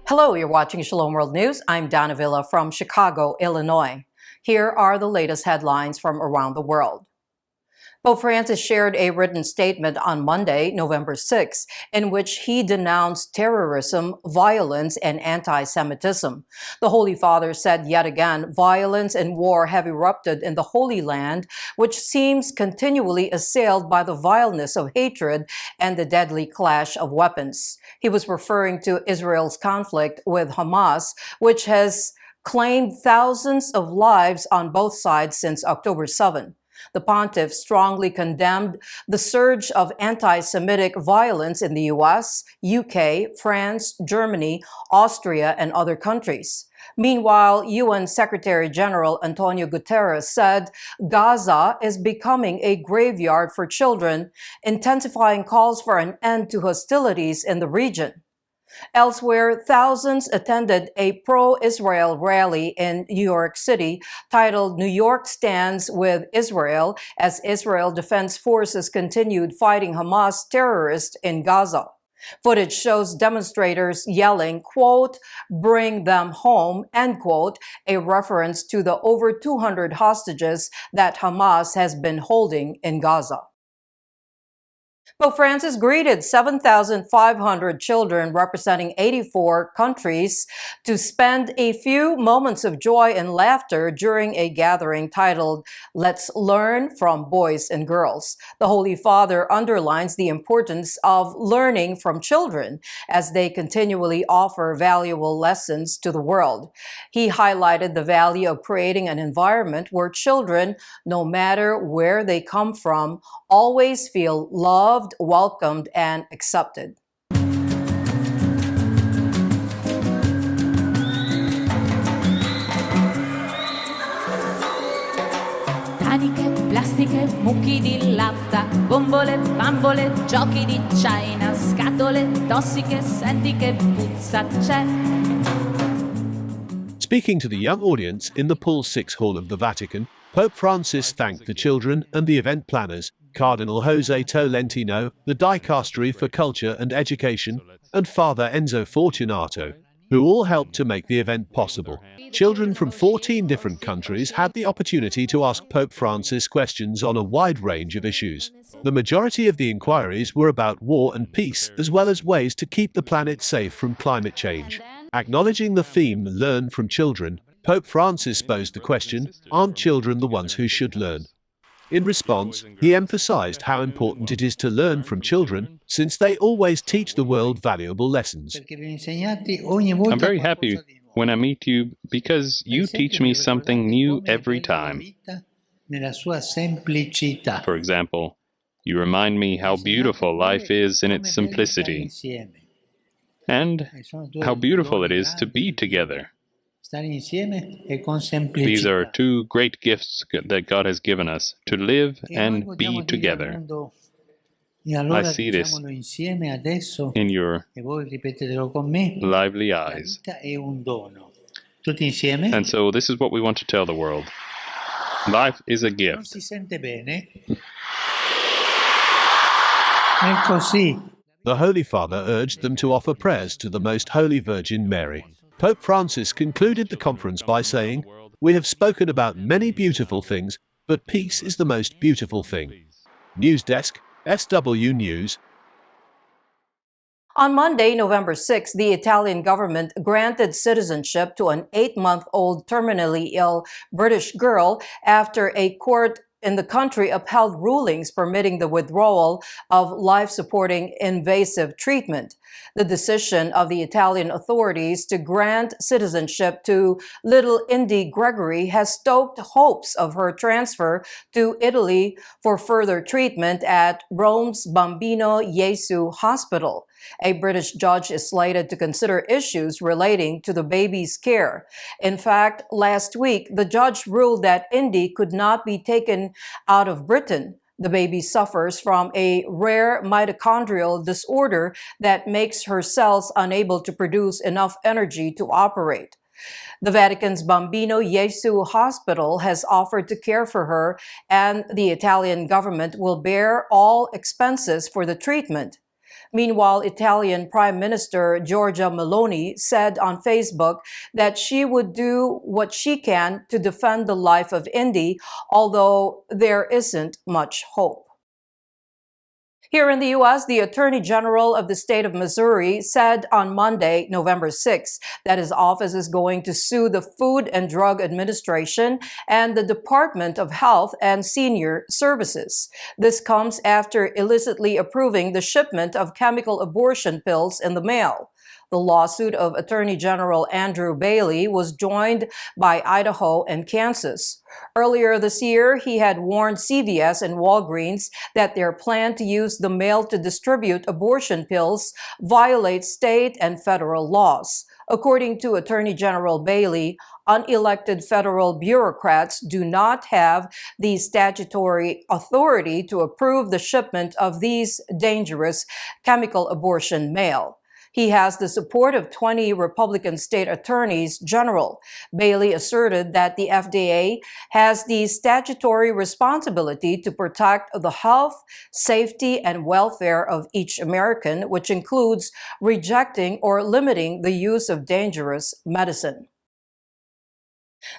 Hello, you're watching Shalom World News. I'm Donna Villa from Chicago, Illinois. Here are the latest headlines from around the world. Pope Francis shared a written statement on Monday, November 6, in which he denounced terrorism, violence, and anti-Semitism. The Holy Father said yet again, violence and war have erupted in the Holy Land, which seems continually assailed by the vileness of hatred and the deadly clash of weapons. He was referring to Israel's conflict with Hamas, which has claimed thousands of lives on both sides since October 7. The pontiff strongly condemned the surge of anti-Semitic violence in the US, UK, France, Germany, Austria, and other countries. Meanwhile, UN Secretary General Antonio Guterres said Gaza is becoming a graveyard for children, intensifying calls for an end to hostilities in the region. Elsewhere, thousands attended a pro-Israel rally in New York City titled New York Stands with Israel as Israel Defense Forces continued fighting Hamas terrorists in Gaza. Footage shows demonstrators yelling, quote, "Bring them home," end quote, a reference to the over 200 hostages that Hamas has been holding in Gaza. Pope Francis greeted 7,500 children representing 84 countries to spend a few moments of joy and laughter during a gathering titled, "Let's Learn from Boys and Girls." The Holy Father underlines the importance of learning from children as they continually offer valuable lessons to the world. He highlighted the value of creating an environment where children, no matter where they come from, always feel loved, welcomed, and accepted. Taniche, plastiche, mucchi di latta, bombole, bambole, giochi di China, scatole tossiche, senti che puzza c'è. Speaking to the young audience in the Paul VI Hall of the Vatican, Pope Francis thanked the children and the event planners, Cardinal Jose Tolentino, the Dicastery for Culture and Education, and Father Enzo Fortunato, who all helped to make the event possible. Children from 14 different countries had the opportunity to ask Pope Francis questions on a wide range of issues. The majority of the inquiries were about war and peace, as well as ways to keep the planet safe from climate change. Acknowledging the theme "Learn from Children," Pope Francis posed the question, "Aren't children the ones who should learn?" In response, he emphasized how important it is to learn from children, since they always teach the world valuable lessons. I'm very happy when I meet you because you teach me something new every time. For example, you remind me how beautiful life is in its simplicity, and how beautiful it is to be together. These are two great gifts that God has given us, to live and be together. I see this in your lively eyes. And so this is what we want to tell the world. Life is a gift. The Holy Father urged them to offer prayers to the Most Holy Virgin Mary. Pope Francis concluded the conference by saying, "We have spoken about many beautiful things, but peace is the most beautiful thing." News Desk, SW News. On Monday, November 6, the Italian government granted citizenship to an 8-month-old terminally ill British girl after a court in the country upheld rulings permitting the withdrawal of life-supporting invasive treatment. The decision of the Italian authorities to grant citizenship to little Indy Gregory has stoked hopes of her transfer to Italy for further treatment at Rome's Bambino Gesù Hospital. A British judge is slated to consider issues relating to the baby's care. In fact, last week, the judge ruled that Indy could not be taken out of Britain. The baby suffers from a rare mitochondrial disorder that makes her cells unable to produce enough energy to operate. The Vatican's Bambino Gesù Hospital has offered to care for her, and the Italian government will bear all expenses for the treatment. Meanwhile, Italian Prime Minister Giorgia Meloni said on Facebook that she would do what she can to defend the life of Indy, although there isn't much hope. Here in the U.S., the Attorney General of the state of Missouri said on Monday, November 6, that his office is going to sue the Food and Drug Administration and the Department of Health and Senior Services. This comes after illicitly approving the shipment of chemical abortion pills in the mail. The lawsuit of Attorney General Andrew Bailey was joined by Idaho and Kansas. Earlier this year, he had warned CVS and Walgreens that their plan to use the mail to distribute abortion pills violates state and federal laws. According to Attorney General Bailey, unelected federal bureaucrats do not have the statutory authority to approve the shipment of these dangerous chemical abortion mail. He has the support of 20 Republican state attorneys general. Bailey asserted that the FDA has the statutory responsibility to protect the health, safety, and welfare of each American, which includes rejecting or limiting the use of dangerous medicine.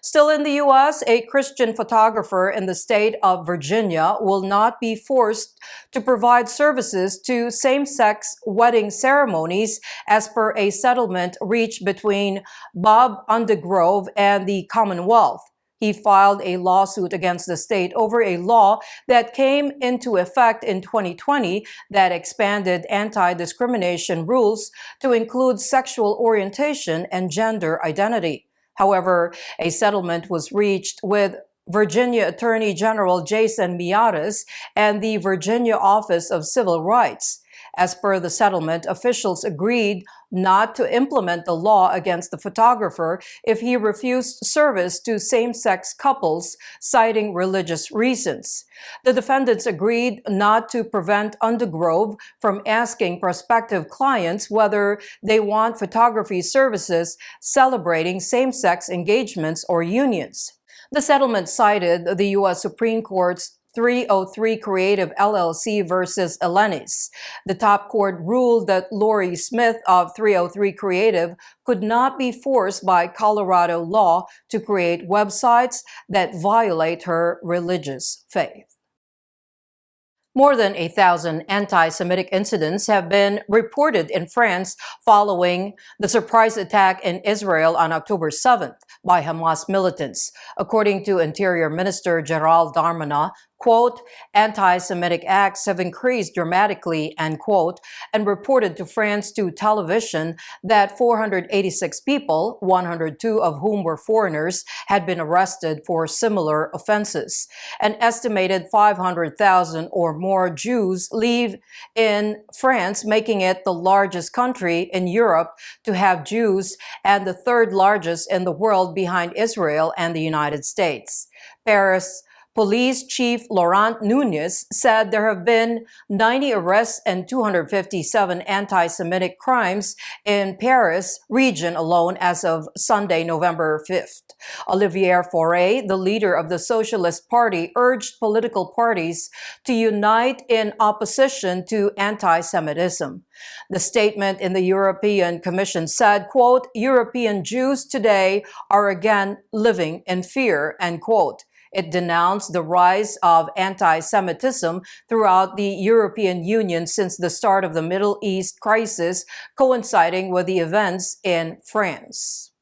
Still in the U.S., a Christian photographer in the state of Virginia will not be forced to provide services to same-sex wedding ceremonies as per a settlement reached between Bob Undergrove and the Commonwealth. He filed a lawsuit against the state over a law that came into effect in 2020 that expanded anti-discrimination rules to include sexual orientation and gender identity. However, a settlement was reached with Virginia Attorney General Jason Miyares and the Virginia Office of Civil Rights. As per the settlement, officials agreed not to implement the law against the photographer if he refused service to same-sex couples, citing religious reasons. The defendants agreed not to prevent Undergrove from asking prospective clients whether they want photography services celebrating same-sex engagements or unions. The settlement cited the U.S. Supreme Court's 303 Creative LLC versus Elenis. The top court ruled that Lori Smith of 303 Creative could not be forced by Colorado law to create websites that violate her religious faith. More than 1,000 anti-Semitic incidents have been reported in France following the surprise attack in Israel on October 7th by Hamas militants. According to Interior Minister Gerald Darmanin, quote, anti-Semitic acts have increased dramatically, end quote, and reported to France 2 television that 486 people, 102 of whom were foreigners, had been arrested for similar offenses. An estimated 500,000 or more Jews live in France, making it the largest country in Europe to have Jews and the third largest in the world behind Israel and the United States. Paris Police Chief Laurent Nunez said there have been 90 arrests and 257 anti-Semitic crimes in Paris region alone as of Sunday, November 5th. Olivier Faure, the leader of the Socialist Party, urged political parties to unite in opposition to anti-Semitism. The statement in the European Commission said, quote, European Jews today are again living in fear, end quote. It denounced the rise of anti-Semitism throughout the European Union since the start of the Middle East crisis, coinciding with the events in France.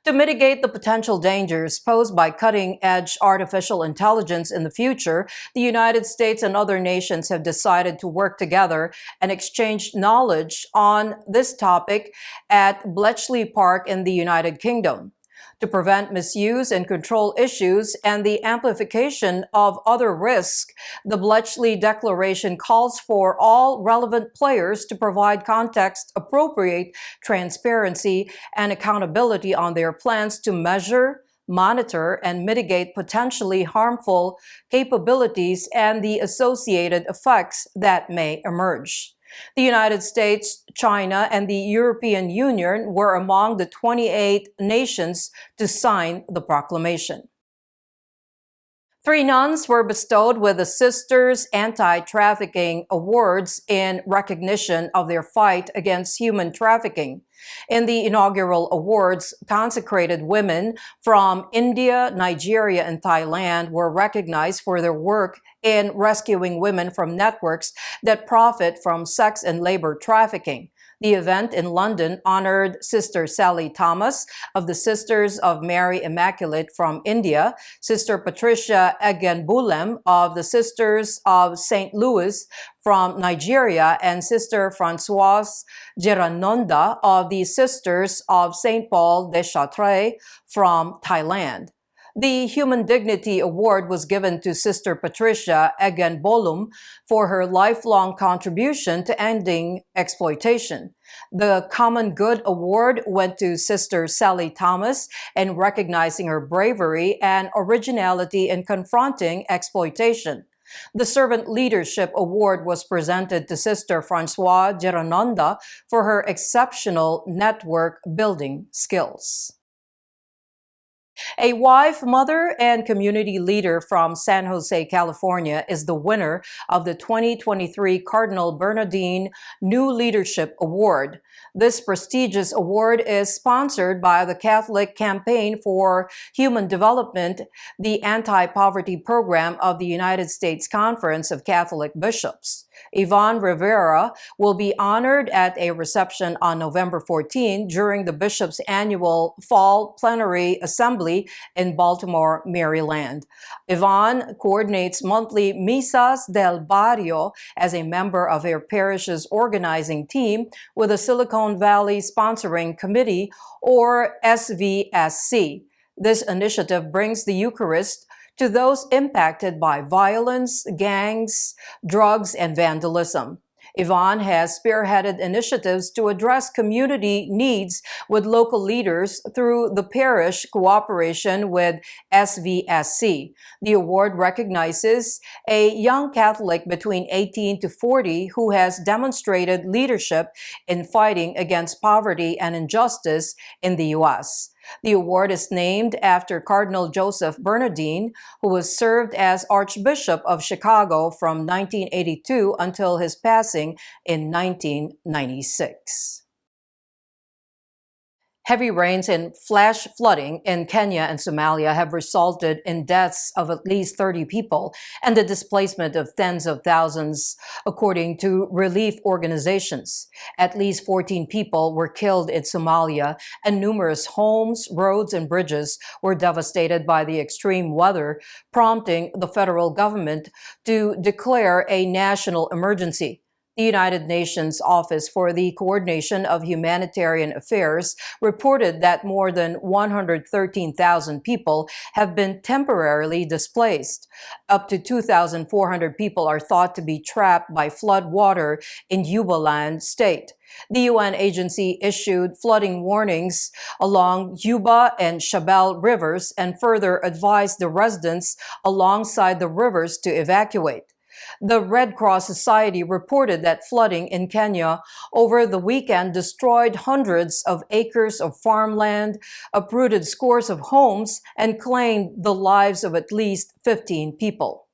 To mitigate the potential dangers posed by cutting-edge artificial intelligence in the future, the United States and other nations have decided to work together and exchange knowledge on this topic at Bletchley Park in the United Kingdom. To prevent misuse and control issues and the amplification of other risks, the Bletchley Declaration calls for all relevant players to provide context-appropriate transparency and accountability on their plans to measure, monitor, and mitigate potentially harmful capabilities and the associated effects that may emerge. The United States, China, and the European Union were among the 28 nations to sign the proclamation. 3 nuns were bestowed with the Sisters Anti-Trafficking Awards in recognition of their fight against human trafficking. In the inaugural awards, consecrated women from India, Nigeria, and Thailand were recognized for their work in rescuing women from networks that profit from sex and labor trafficking. The event in London honored Sister Sally Thomas of the Sisters of Mary Immaculate from India, Sister Patricia Egenbulem of the Sisters of St. Louis from Nigeria, and Sister Françoise Geranonda of the Sisters of St. Paul de Chartres from Thailand. The Human Dignity Award was given to Sister Patricia Egenbolum for her lifelong contribution to ending exploitation. The Common Good Award went to Sister Sally Thomas in recognizing her bravery and originality in confronting exploitation. The Servant Leadership Award was presented to Sister Françoise Geranonda for her exceptional network building skills. A wife, mother, and community leader from San Jose, California is the winner of the 2023 Cardinal Bernardine New Leadership Award. This prestigious award is sponsored by the Catholic Campaign for Human Development, the anti-poverty program of the United States Conference of Catholic Bishops. Yvonne Rivera will be honored at a reception on November 14 during the Bishop's annual Fall Plenary Assembly in Baltimore, Maryland. Yvonne coordinates monthly Misas del Barrio as a member of her parish's organizing team with the Silicon Valley Sponsoring Committee, or SVSC. This initiative brings the Eucharist to those impacted by violence, gangs, drugs, and vandalism. Yvonne has spearheaded initiatives to address community needs with local leaders through the parish cooperation with SVSC. The award recognizes a young Catholic between 18 to 40 who has demonstrated leadership in fighting against poverty and injustice in the U.S. The award is named after Cardinal Joseph Bernardine, who was served as Archbishop of Chicago from 1982 until his passing in 1996. Heavy rains and flash flooding in Kenya and Somalia have resulted in deaths of at least 30 people and the displacement of tens of thousands, according to relief organizations. At least 14 people were killed in Somalia, and numerous homes, roads, and bridges were devastated by the extreme weather, prompting the federal government to declare a national emergency. The United Nations Office for the Coordination of Humanitarian Affairs reported that more than 113,000 people have been temporarily displaced. Up to 2,400 people are thought to be trapped by flood water in Jubaland state. The UN agency issued flooding warnings along Juba and Shabelle rivers and further advised the residents alongside the rivers to evacuate. The Red Cross Society reported that flooding in Kenya over the weekend destroyed hundreds of acres of farmland, uprooted scores of homes, and claimed the lives of at least 15 people.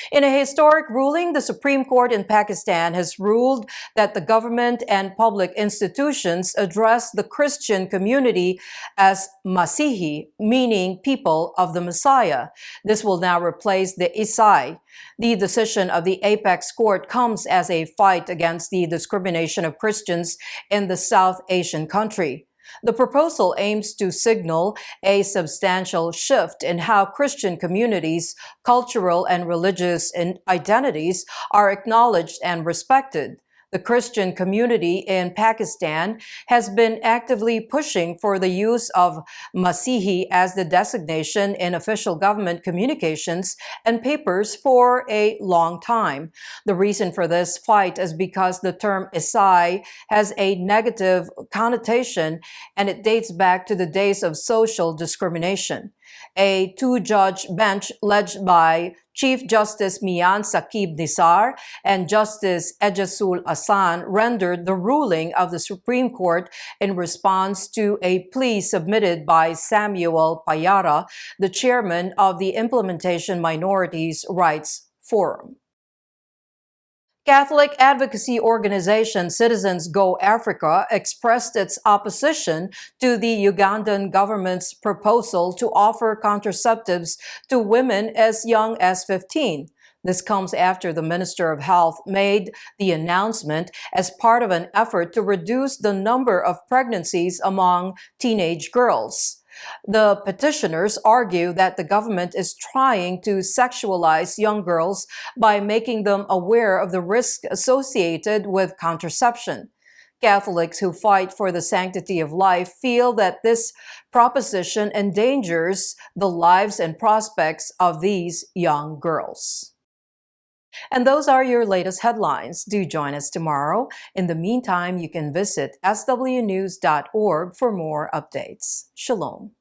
In a historic ruling, the Supreme Court in Pakistan has ruled that the government and public institutions address the Christian community as Masihi, meaning people of the Messiah. This will now replace the Isai. The decision of the Apex Court comes as a fight against the discrimination of Christians in the South Asian country. The proposal aims to signal a substantial shift in how Christian communities' cultural and religious identities are acknowledged and respected. The Christian community in Pakistan has been actively pushing for the use of Masihi as the designation in official government communications and papers for a long time. The reason for this fight is because the term Isai has a negative connotation and it dates back to the days of social discrimination. A two-judge bench led by Chief Justice Mian Saqib Nisar and Justice Ejasul Asan rendered the ruling of the Supreme Court in response to a plea submitted by Samuel Payara, the chairman of the Implementation Minorities' Rights Forum. Catholic advocacy organization Citizens Go Africa expressed its opposition to the Ugandan government's proposal to offer contraceptives to women as young as 15. This comes after the Minister of Health made the announcement as part of an effort to reduce the number of pregnancies among teenage girls. The petitioners argue that the government is trying to sexualize young girls by making them aware of the risk associated with contraception. Catholics who fight for the sanctity of life feel that this proposition endangers the lives and prospects of these young girls. And those are your latest headlines. Do join us tomorrow. In the meantime, you can visit swnews.org for more updates. Shalom.